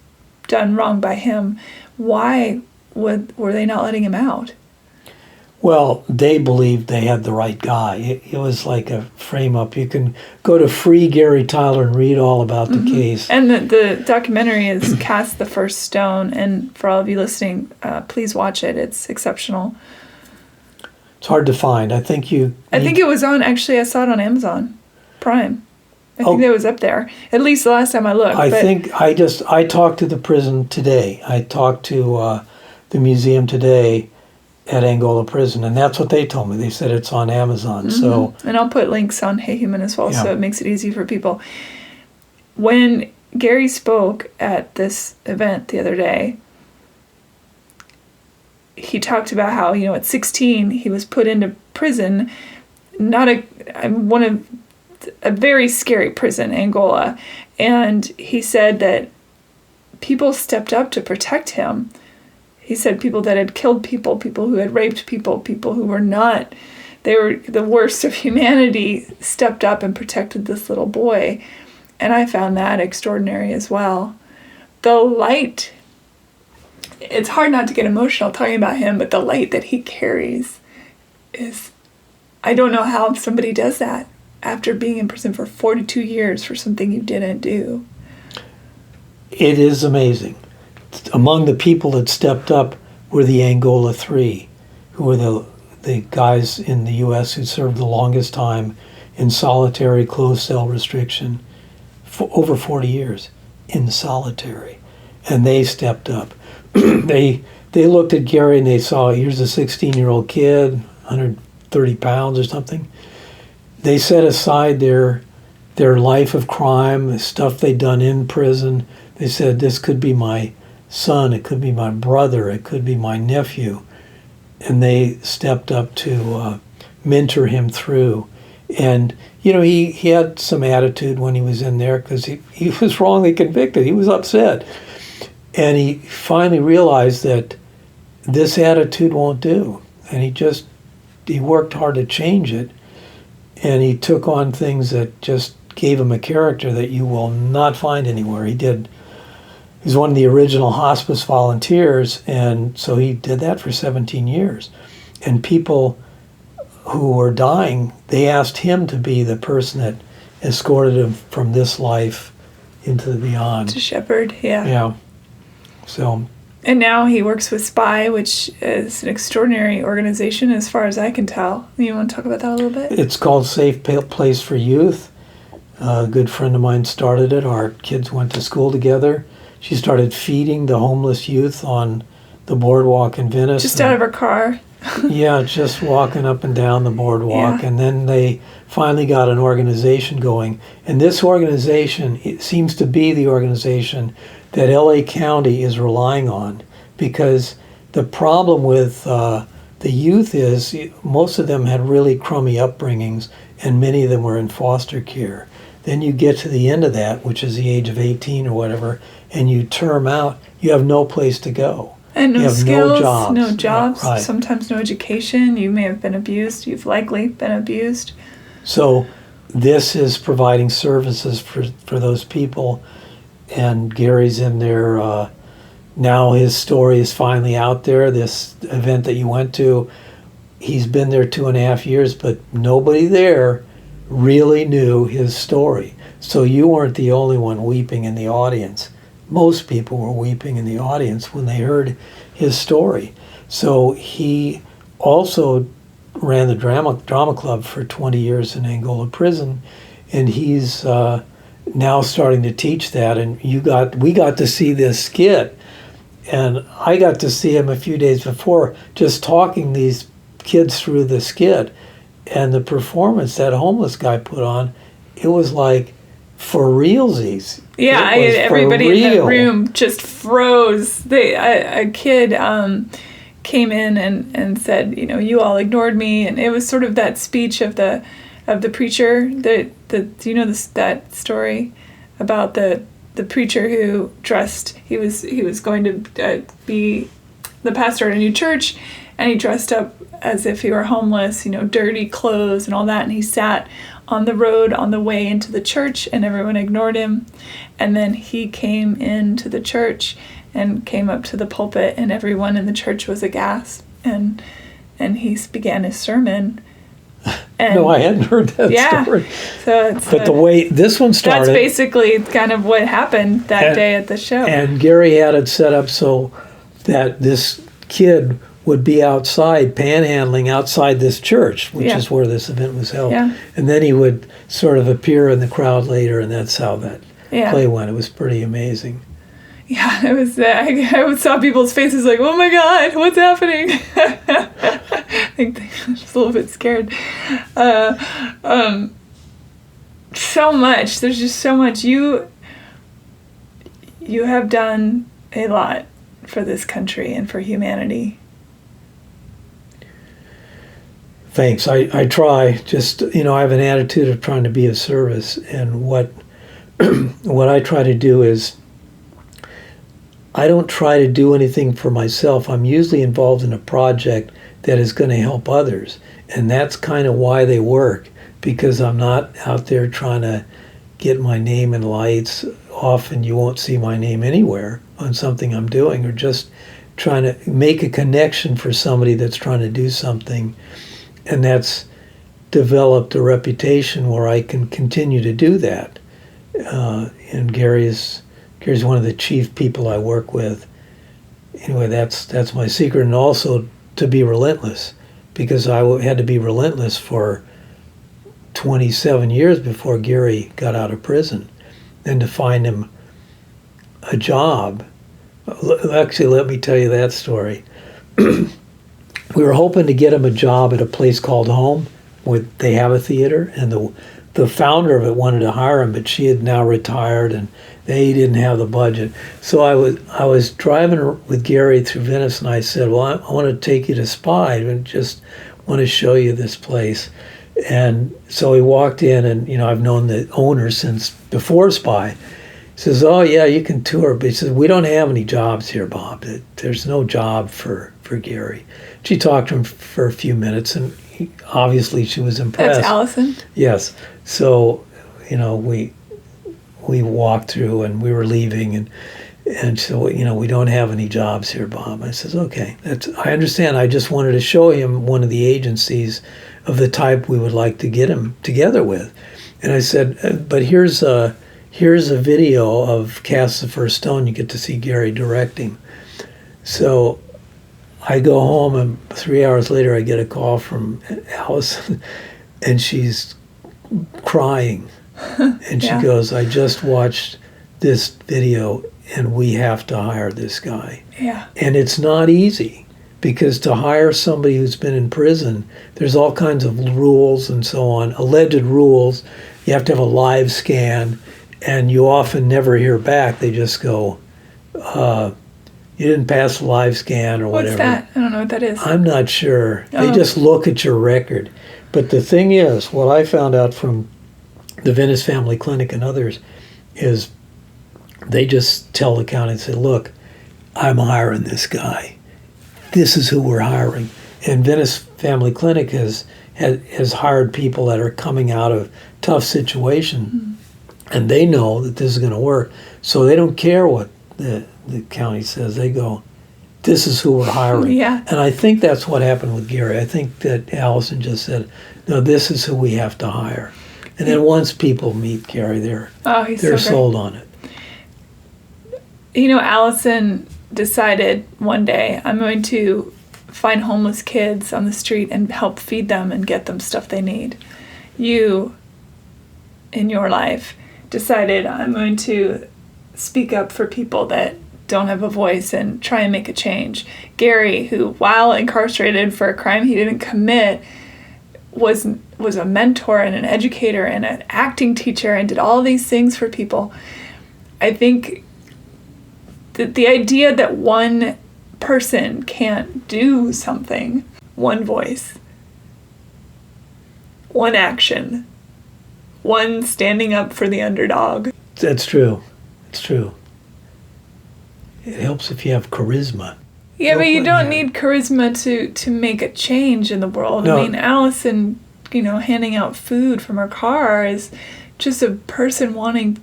done wrong by him, why were they not letting him out? Well, they believed they had the right guy. It was like a frame-up. You can go to Free Gary Tyler and read all about the case. And the documentary is Cast the First Stone, and for all of you listening, please watch it. It's exceptional. It's hard to find. I think it was on, actually, I saw it on Amazon Prime. I think that was up there, at least the last time I looked. I talked to the prison today. I talked to the museum today at Angola prison, and that's what they told me. They said it's on Amazon. So, and I'll put links on Hey Human as well, so it makes it easy for people. When Gary spoke at this event the other day, he talked about how, at 16 he was put into prison, a very scary prison, Angola, and he said that people stepped up to protect him. He said people that had killed people who had raped people who were they were the worst of humanity, stepped up and protected this little boy. And I found that extraordinary as well. The light, it's hard not to get emotional talking about him, but the light that he carries is, I don't know how somebody does that after being in prison for 42 years for something you didn't do. It is amazing. Among the people that stepped up were the Angola Three, who were the guys in the U.S. who served the longest time in solitary closed cell restriction for over 40 years in solitary. and they stepped up. They looked at Gary and they saw, here's a 16-year-old kid, 130 pounds or something. They set aside their life of crime, the stuff they'd done in prison. They said, this could be my son, it could be my brother, it could be my nephew. And they stepped up to mentor him through. And, he had some attitude when he was in there because he was wrongly convicted. He was upset. And he finally realized that this attitude won't do. And he worked hard to change it. And he took on things that just gave him a character that you will not find anywhere. He's one of the original hospice volunteers, and so he did that for 17 years. And people who were dying, they asked him to be the person that escorted him from this life into the beyond. To shepherd, yeah. Yeah. So. And now he works with SPY, which is an extraordinary organization as far as I can tell. You want to talk about that a little bit? It's called Safe Place for Youth. A good friend of mine started it. Our kids went to school together. She started feeding the homeless youth on the boardwalk in Venice. Just out of her car. Yeah, just walking up and down the boardwalk. Yeah. And then they finally got an organization going. And this organization, it seems to be the organization that LA County is relying on, because the problem with the youth is most of them had really crummy upbringings and many of them were in foster care. Then you get to the end of that, which is the age of 18 or whatever, and you term out, you have no place to go. And no skills, no jobs, right. Sometimes no education. You may have been abused. You've likely been abused. So this is providing services for those people. And Gary's in there. Now his story is finally out there. This event that you went to, he's been there 2.5 years, but nobody there really knew his story. So you weren't the only one weeping in the audience. Most people were weeping in the audience when they heard his story. So he also ran the drama club for 20 years in Angola prison, and he's now starting to teach that. And we got to see this skit, and I got to see him a few days before, just talking these kids through the skit, and the performance that homeless guy put on, it was like for realsies. Yeah, everybody in the room just froze. A kid came in and said, you all ignored me, and it was sort of that speech of the preacher. Do you know that story about the preacher who dressed? He was going to be the pastor at a new church, and he dressed up as if he were homeless, dirty clothes and all that, and he sat on the road on the way into the church, and everyone ignored him. And then he came into the church and came up to the pulpit, and everyone in the church was aghast, and he began his sermon. And no, I hadn't heard that story. So but the way this one started, that's basically kind of what happened that day at the show. And Gary had it set up so that this kid would be outside, panhandling outside this church, which is where this event was held. Yeah. And then he would sort of appear in the crowd later, and that's how that play went. It was pretty amazing. Yeah, it was. I saw people's faces like, "Oh my God, what's happening?" I think they were just a little bit scared. So much. There's just so much. You have done a lot for this country and for humanity. Thanks. I try. Just, I have an attitude of trying to be of service. And what I try to do is, I don't try to do anything for myself. I'm usually involved in a project that is going to help others. And that's kind of why they work, because I'm not out there trying to get my name in lights. Often you won't see my name anywhere on something I'm doing, or just trying to make a connection for somebody that's trying to do something. And that's developed a reputation where I can continue to do that. And Gary's one of the chief people I work with. Anyway, that's my secret. And also to be relentless, because I had to be relentless for 27 years before Gary got out of prison. And to find him a job Actually, let me tell you that story. We were hoping to get him a job at a place called Home, where they have a theater, and the founder of it wanted to hire him, but she had now retired, and they didn't have the budget. So I was driving with Gary through Venice, and I said, well, I want to take you to Spy and just want to show you this place. And so he walked in, and I've known the owner since before Spy. He says, oh yeah, you can tour, but he says, we don't have any jobs here, Bob. There's no job for Gary. She talked to him for a few minutes, and obviously she was impressed. That's Allison? Yes. So, we walked through, and we were leaving, and so, we don't have any jobs here, Bob. I says, okay, I understand. I just wanted to show him one of the agencies of the type we would like to get him together with. And I said, but here's a video of Cast the First Stone. You get to see Gary directing. So I go home, and 3 hours later I get a call from Allison, and she's crying. And she goes, I just watched this video, and we have to hire this guy. Yeah. And it's not easy, because to hire somebody who's been in prison, there's all kinds of rules and so on, alleged rules. You have to have a live scan, and you often never hear back. They just go, you didn't pass the live scan or whatever. What's that? I don't know what that is. I'm not sure. They just look at your record. But the thing is, what I found out from the Venice Family Clinic and others is they just tell the county and say, look, I'm hiring this guy. This is who we're hiring. And Venice Family Clinic has hired people that are coming out of tough situation, and they know that this is going to work. So they don't care what the county says. They go, this is who we're hiring. Yeah. And I think that's what happened with Gary. I think that Allison just said, no, this is who we have to hire. And then once people meet Gary, they're sold on it. Allison decided one day, I'm going to find homeless kids on the street and help feed them and get them stuff they need. You, in your life, decided, I'm going to speak up for people that don't have a voice and try and make a change. Gary, who, while incarcerated for a crime he didn't commit, was a mentor and an educator and an acting teacher and did all these things for people. I think that the idea that one person can't do something, one voice, one action, one standing up for the underdog. That's true. It's true. It helps if you have charisma. Yeah, but you don't need charisma to make a change in the world. No. I mean, Allison, handing out food from her car is just a person wanting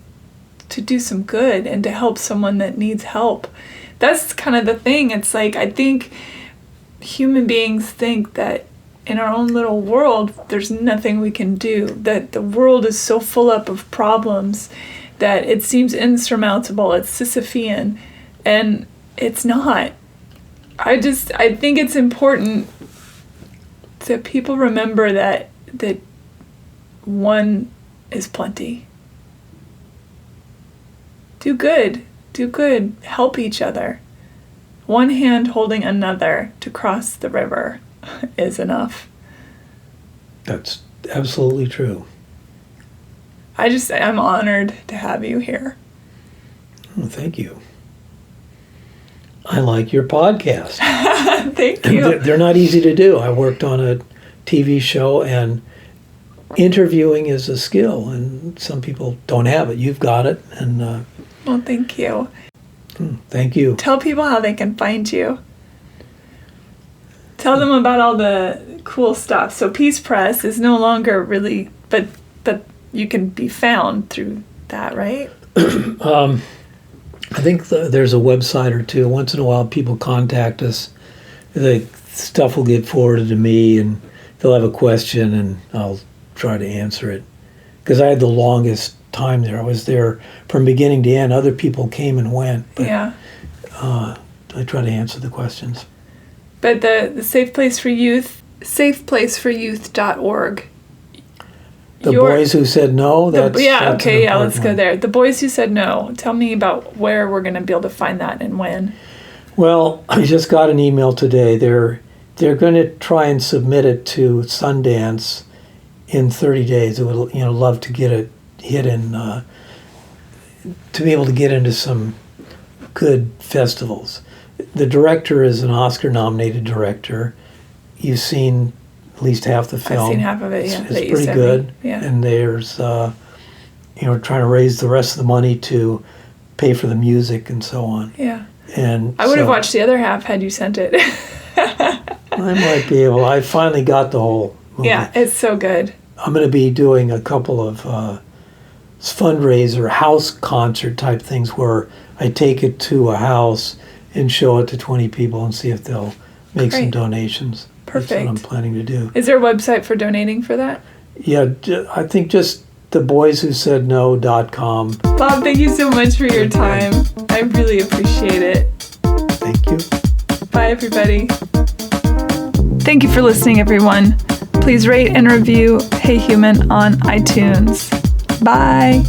to do some good and to help someone that needs help. That's kind of the thing. It's like, I think human beings think that in our own little world, there's nothing we can do, that the world is so full up of problems that it seems insurmountable, it's Sisyphean, and it's not. I think it's important that people remember that one is plenty. Do good, help each other. One hand holding another to cross the river is enough. That's absolutely true. I'm honored to have you here. Oh, thank you. I like your podcast. Thank you. They're not easy to do. I worked on a TV show, and interviewing is a skill, and some people don't have it. You've got it. And well, thank you. Thank you. Tell people how they can find you. Tell them about all the cool stuff. So Peace Press is no longer really, but you can be found through that, right? I think there's a website or two. Once in a while, people contact us. The stuff will get forwarded to me, and they'll have a question, and I'll try to answer it. Because I had the longest time there. I was there from beginning to end. Other people came and went, but yeah. I try to answer the questions. But the Safe Place for Youth, safeplaceforyouth.org. The Boys Who Said No? Let's go there. The Boys Who Said No. Tell me about where we're going to be able to find that and when. Well, I just got an email today. They're going to try and submit it to Sundance in 30 days. I would love to get it hit in, to be able to get into some good festivals. The director is an Oscar-nominated director. You've seen at least half the film. I've seen half of it, yeah. It's pretty good. Yeah. And there's, trying to raise the rest of the money to pay for the music and so on. Yeah. And I would have watched the other half had you sent it. I might be able. I finally got the whole movie. Yeah, it's so good. I'm going to be doing a couple of fundraiser house concert type things where I take it to a house and show it to 20 people and see if they'll make some donations. Perfect. That's what I'm planning to do. Is there a website for donating for that? Yeah, I think just theboyswhosaidno.com. Bob, thank you so much for your time. I really appreciate it. Thank you. Bye, everybody. Thank you for listening, everyone. Please rate and review Hey Human on iTunes. Bye.